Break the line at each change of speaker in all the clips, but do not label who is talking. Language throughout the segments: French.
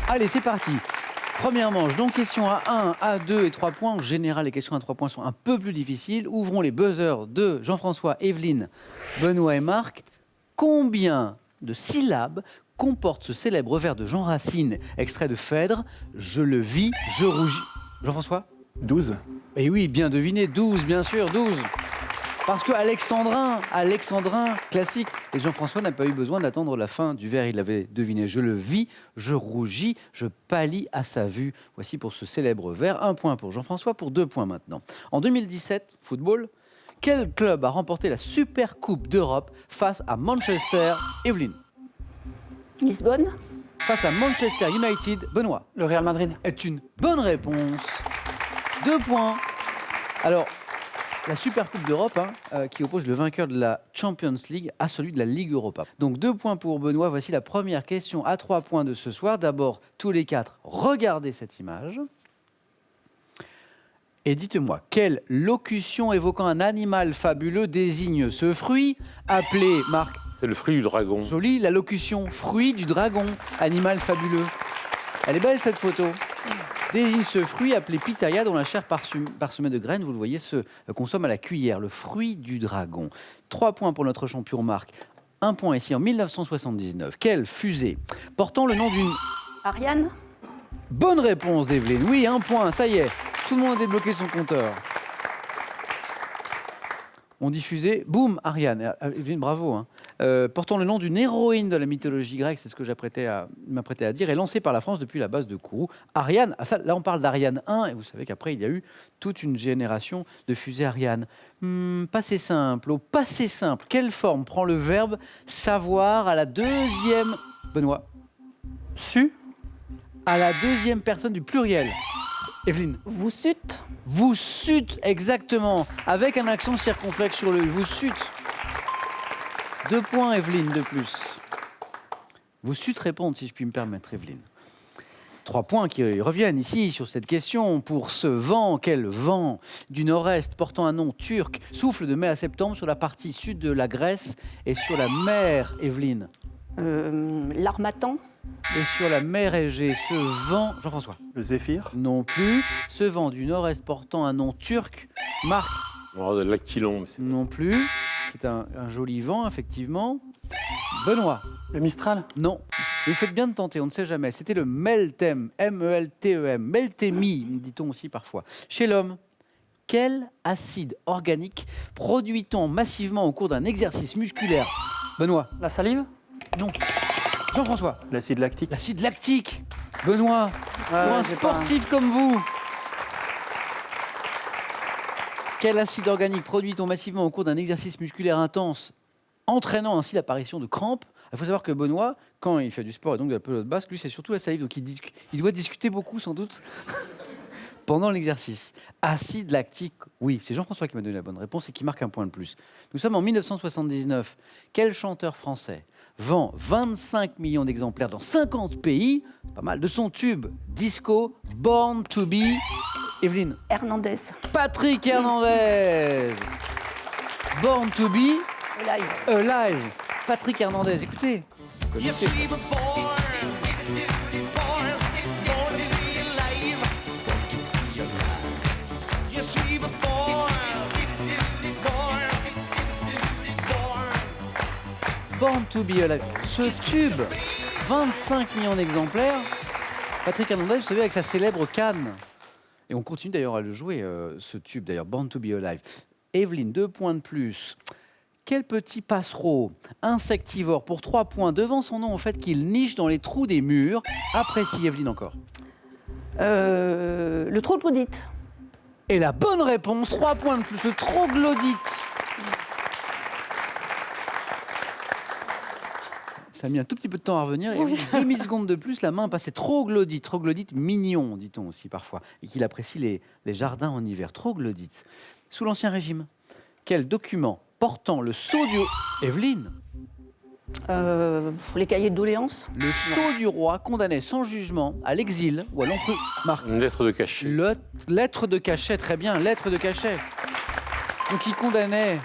Allez, c'est parti. Première manche, donc question à 1, à 2 et 3 points. En général, les questions à 3 points sont un peu plus difficiles. Ouvrons les buzzers de Jean-François, Evelyne, Benoît et Marc. Combien de syllabes comporte ce célèbre vers de Jean Racine, extrait de Phèdre? Je le vis, je rougis. Jean-François?
12.
Eh oui, bien deviné, 12, bien sûr, 12. Parce que Alexandrin, classique. Et Jean-François n'a pas eu besoin d'attendre la fin du vers, il l'avait deviné. Je le vis, je rougis, je pâlis à sa vue. Voici pour ce célèbre vers. 1 point pour Jean-François, pour 2 points maintenant. En 2017, football, quel club a remporté la Super Coupe d'Europe face à Manchester? Evelyne.
Lisbonne.
Face à Manchester United, Benoît.
Le Real Madrid.
Est une bonne réponse. 2 points. Alors, la Super Coupe d'Europe, qui oppose le vainqueur de la Champions League à celui de la Ligue Europa. Donc 2 points pour Benoît. Voici la première question à 3 points de ce soir. D'abord, tous les 4, regardez cette image. Et dites-moi, quelle locution évoquant un animal fabuleux désigne ce fruit appelé, Marc?
C'est le fruit du dragon.
Joli, la locution fruit du dragon, animal fabuleux. Elle est belle cette photo. Désigne ce fruit appelé pitaya dont la chair parsemée de graines, vous le voyez, se consomme à la cuillère, le fruit du dragon. 3 points pour notre champion Marc. 1 point ici en 1979. Quelle fusée portant le nom d'une...
Ariane.
Bonne réponse d'Evelyne. Oui, 1 point, ça y est. Tout le monde a débloqué son compteur. On diffusait, boum, Ariane. Evelyne, bravo. Hein. Portant le nom d'une héroïne de la mythologie grecque, c'est ce que m'apprêtais à dire, est lancée par la France depuis la base de Kourou. Ariane, là on parle d'Ariane 1, et vous savez qu'après il y a eu toute une génération de fusées Ariane. Passé simple, au passé simple, quelle forme prend le verbe savoir à la deuxième... Benoît.
Su.
À la deuxième personne du pluriel. Evelyne.
Vous sut.
Vous sut, exactement, avec un accent circonflexe sur le vous sut. 2 points, Evelyne, de plus. Vous sut répondre, si je puis me permettre, Evelyne. 3 points qui reviennent ici sur cette question. Pour ce vent, quel vent du nord-est portant un nom turc souffle de mai à septembre sur la partie sud de la Grèce et sur la mer, Evelyne?
L'harmattan.
Et sur la mer Égée, ce vent... Jean-François?
Le zéphyr.
Non plus. Ce vent du nord-est portant un nom turc, Marc?
Oh, l'Aquilon, mais c'est...
Non plus. C'est un joli vent, effectivement. Benoît?
Le Mistral.
Non. Vous faites bien de tenter, on ne sait jamais. C'était le Meltem, M-E-L-T-E-M. Meltémie, dit-on aussi parfois. Chez l'homme, quel acide organique produit-on massivement au cours d'un exercice musculaire? Benoît?
La salive.
Non. Jean-François?
L'acide lactique.
L'acide lactique. Benoît? Pour un sportif comme vous. Quel acide organique produit-on massivement au cours d'un exercice musculaire intense, entraînant ainsi l'apparition de crampes? Il faut savoir que Benoît, quand il fait du sport et donc de la pelote basque, lui, c'est surtout la salive. Donc il doit discuter beaucoup, sans doute, pendant l'exercice. Acide lactique, oui. C'est Jean-François qui m'a donné la bonne réponse et qui marque 1 point de plus. Nous sommes en 1979. Quel chanteur français vend 25 millions d'exemplaires dans 50 pays, pas mal, de son tube disco Born to Be? Evelyne?
Hernandez.
Patrick Hernandez. Born to Be
Live.
Alive. Patrick Hernandez, écoutez. Connaissez. Born to Be Alive. Ce tube, 25 millions d'exemplaires. Patrick Hernandez, vous savez, avec sa célèbre canne. Et on continue d'ailleurs à le jouer, ce tube d'ailleurs, Born to Be Alive. Evelyne, 2 points de plus. Quel petit passereau insectivore pour 3 points devant son nom au fait qu'il niche dans les trous des murs? Apprécie, Evelyne, encore.
Le troglodyte.
Et la bonne réponse, 3 points de plus, le troglodyte. Ça a mis un tout petit peu de temps à revenir. Et
Oui.
demi-seconde de plus, la main passait troglodyte. Troglodyte mignon, dit-on aussi parfois. Et qu'il apprécie les jardins en hiver. Troglodyte. Sous l'Ancien Régime, quel document portant le sceau du... Evelyne?
Les cahiers de doléances.
Le sceau du roi condamnait sans jugement à l'exil ou à l'emprisonnement. Marc?
Une lettre de cachet.
Lettre de cachet, très bien, lettre de cachet. Donc il condamnait,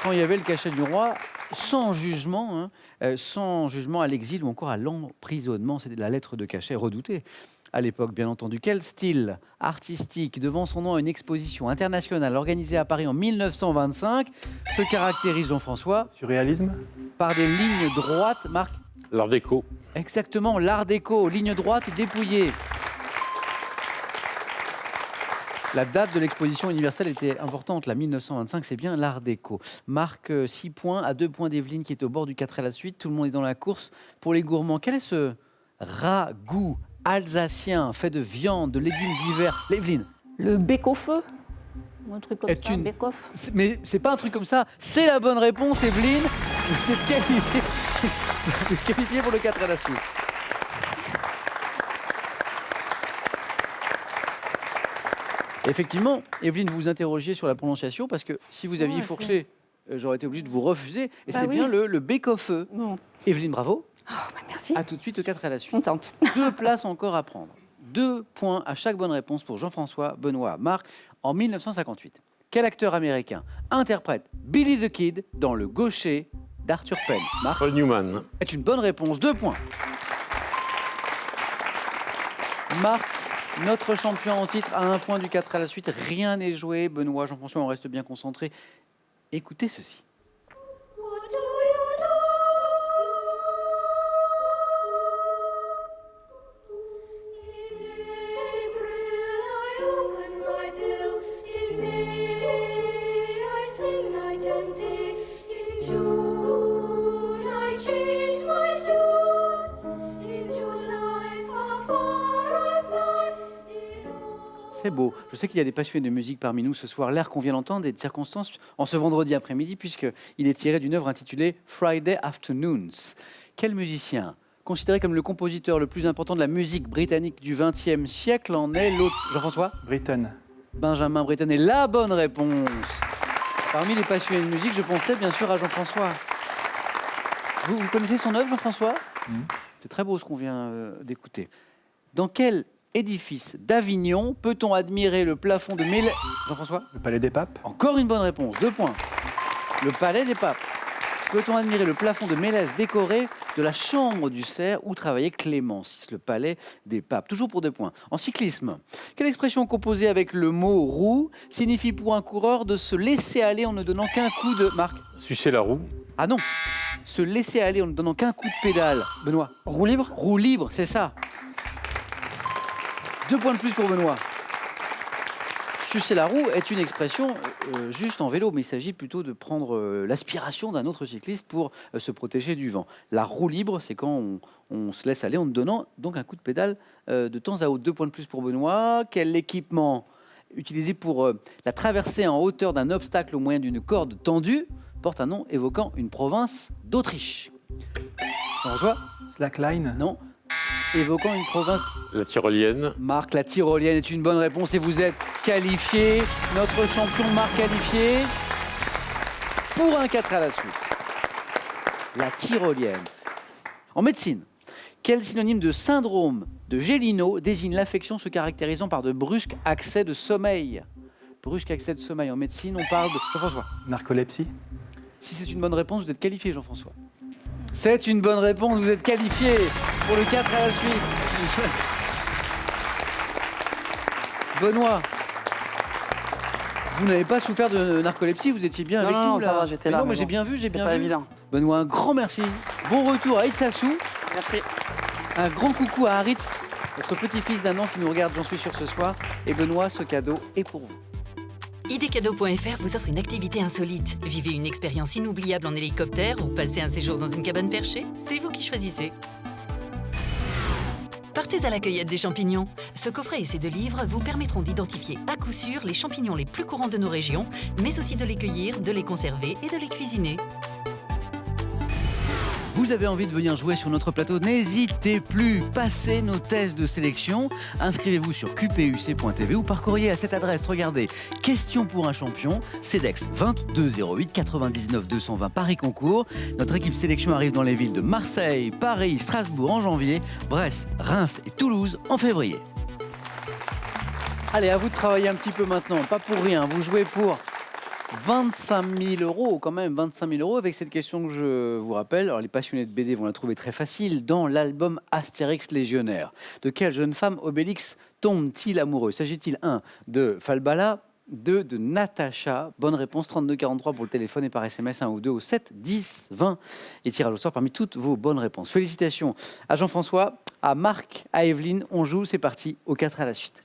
quand il y avait le cachet du roi, sans jugement, sans jugement à l'exil ou encore à l'emprisonnement. C'était la lettre de cachet redoutée à l'époque, bien entendu. Quel style artistique, devant son nom à une exposition internationale organisée à Paris en 1925, se caractérise, Jean-François,
Surréalisme.
par des lignes droites, Marc?
L'art déco.
Exactement, l'art déco, ligne droite et dépouillée. La date de l'exposition universelle était importante, la 1925, c'est bien l'art déco. Marc, 6 points, à 2 points d'Evelyne qui est au bord du 4 à la suite. Tout le monde est dans la course. Pour les gourmands, quel est ce ragoût alsacien fait de viande, de légumes divers? Evelyne,
Le bec-au-feu. Ou un truc comme
Est
ça,
une-
bec-off.
mais c'est pas un truc comme ça. C'est la bonne réponse, Evelyne. Vous êtes qualifiée. Vous êtes qualifiée pour le 4 à la suite. Effectivement, Evelyne, vous vous interrogiez sur la prononciation parce que si vous aviez
Ouais,
fourché, j'aurais été obligé de vous refuser. Et
Bah
c'est
oui.
bien le bec-au-feu.
Bon,
Evelyne, bravo.
merci.
À tout de suite, le 4 à la suite.
Contente.
2 places encore à prendre. 2 points à chaque bonne réponse pour Jean-François, Benoît, Marc. En 1958, quel acteur américain interprète Billy the Kid dans Le Gaucher d'Arthur Penn? Marc,
Paul Newman.
est une bonne réponse. 2 points. Marc, notre champion en titre, à 1 point du 4 à la suite. Rien n'est joué. Benoît, Jean-François, on reste bien concentrés. Écoutez ceci.
What do you do? In April I open my bill. In May I sing night and day. In June I change my tune. In July far I fly. In August
C'est beau. Je sais qu'il y a des passionnés de musique parmi nous ce soir. L'air qu'on vient d'entendre est de circonstance en ce vendredi après-midi, puisqu'il est tiré d'une œuvre intitulée Friday Afternoons. Quel musicien, considéré comme le compositeur le plus important de la musique britannique du XXe siècle, en est l'autre? Jean-François?
Britten.
Benjamin Britten est la bonne réponse. Parmi les passionnés de musique, je pensais bien sûr à Jean-François. Vous connaissez son œuvre, Jean-François? C'est très beau ce qu'on vient d'écouter. Dans quel édifice d'Avignon peut-on admirer le plafond de Mélèze? Jean-François?
Le Palais des Papes.
Encore une bonne réponse, 2 points. Le Palais des Papes. Peut-on admirer le plafond de Mélèze décoré de la chambre du cerf où travaillait Clément VI, le Palais des Papes? Toujours pour 2 points. En cyclisme, quelle expression composée avec le mot roue signifie pour un coureur de se laisser aller en ne donnant qu'un coup de... Marc?
Sucer la roue.
Ah non, se laisser aller en ne donnant qu'un coup de pédale. Benoît?
Roue libre.
Roue libre, c'est ça. 2 points de plus pour Benoît. Sucer la roue est une expression juste en vélo, mais il s'agit plutôt de prendre l'aspiration d'un autre cycliste pour se protéger du vent. La roue libre, c'est quand on se laisse aller en donnant donc un coup de pédale de temps à autre. 2 points de plus pour Benoît. Quel équipement utilisé pour la traversée en hauteur d'un obstacle au moyen d'une corde tendue porte un nom évoquant une province d'Autriche? Jean-François?
Slackline.
Non. Évoquant une province...
La tyrolienne.
Marc, la tyrolienne est une bonne réponse et vous êtes qualifié. Notre champion Marc qualifié pour un 4 à la suite. La tyrolienne. En médecine, quel synonyme de syndrome de Gélineau désigne l'affection se caractérisant par de brusques accès de sommeil? Brusques accès de sommeil en médecine, on parle de... Jean-François.
Narcolepsie.
Si c'est une bonne réponse, vous êtes qualifié, Jean-François. C'est une bonne réponse, vous êtes qualifié pour le 4 à la suite. Benoît, vous n'avez pas souffert de narcolepsie, vous étiez bien
Non,
avec
non,
nous
non,
là.
ça va, j'étais
Mais
là,
Non, mais
mais
j'ai
bon,
bien vu, j'ai
C'est
bien
pas
vu.
évident.
Benoît, un grand merci. Bon retour à Itsassou.
Merci.
Un grand coucou à Haritz, votre petit-fils d'un an qui nous regarde, j'en suis sûr, ce soir. Et Benoît, ce cadeau est pour vous.
idcadeau.fr vous offre une activité insolite. Vivez une expérience inoubliable en hélicoptère ou passez un séjour dans une cabane perchée. C'est vous qui choisissez. Partez à la cueillette des champignons. Ce coffret et ces 2 livres vous permettront d'identifier à coup sûr les champignons les plus courants de nos régions, mais aussi de les cueillir, de les conserver et de les cuisiner.
Vous avez envie de venir jouer sur notre plateau, n'hésitez plus, passez nos tests de sélection, inscrivez-vous sur qpuc.tv ou par courrier à cette adresse, regardez, question pour un champion, CEDEX 2208 99 220 Paris Concours. Notre équipe sélection arrive dans les villes de Marseille, Paris, Strasbourg en janvier, Brest, Reims et Toulouse en février. Allez, à vous de travailler un petit peu maintenant, pas pour rien, vous jouez pour 25 000 euros, quand même, 25 000 euros avec cette question que je vous rappelle. Alors, les passionnés de BD vont la trouver très facile. Dans l'album Astérix Légionnaire, de quelle jeune femme Obélix tombe-t-il amoureux? S'agit-il 1 de Falbala, 2 de Natacha? Bonne réponse, 3243 pour le téléphone et par SMS 1 ou 2 au 7 10 20. Et tirage au sort parmi toutes vos bonnes réponses. Félicitations à Jean-François, à Marc, à Evelyne. On joue, c'est parti, au 4 à la suite.